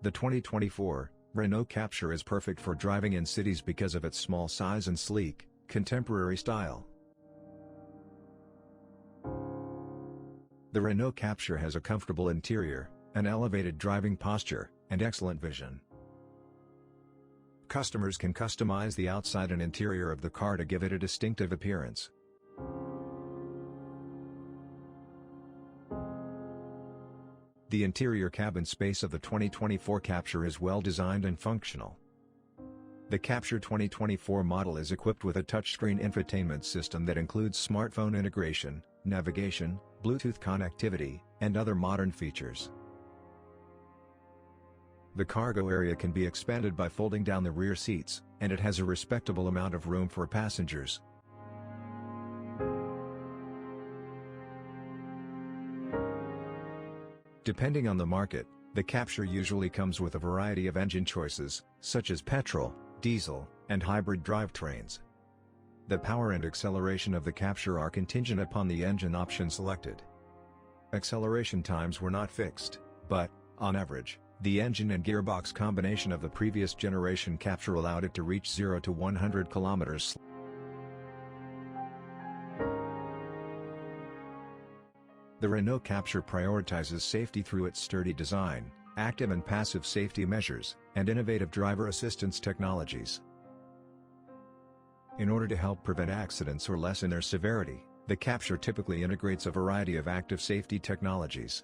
The 2024 Renault Captur is perfect for driving in cities because of its small size and sleek, contemporary style. The Renault Captur has a comfortable interior, an elevated driving posture, and excellent vision. Customers can customize the outside and interior of the car to give it a distinctive appearance. The interior cabin space of the 2024 Captur is well designed and functional. The Captur 2024 model is equipped with a touchscreen infotainment system that includes smartphone integration, navigation, Bluetooth connectivity, and other modern features. The cargo area can be expanded by folding down the rear seats, and it has a respectable amount of room for passengers. Depending on the market, the Captur usually comes with a variety of engine choices, such as petrol, diesel, and hybrid drivetrains. The power and acceleration of the Captur are contingent upon the engine option selected. Acceleration times were not fixed, but, on average, the engine and gearbox combination of the previous generation Captur allowed it to reach 0 to 100 km. The Renault Captur prioritizes safety through its sturdy design, active and passive safety measures, and innovative driver assistance technologies. In order to help prevent accidents or lessen their severity, the Captur typically integrates a variety of active safety technologies.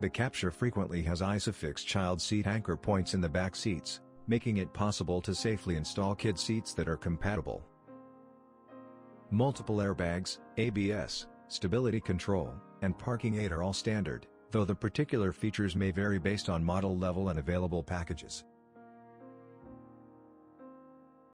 The Captur frequently has ISOFIX child seat anchor points in the back seats, making it possible to safely install kid seats that are compatible. Multiple airbags, ABS, stability control, and parking aid are all standard, though the particular features may vary based on model level and available packages.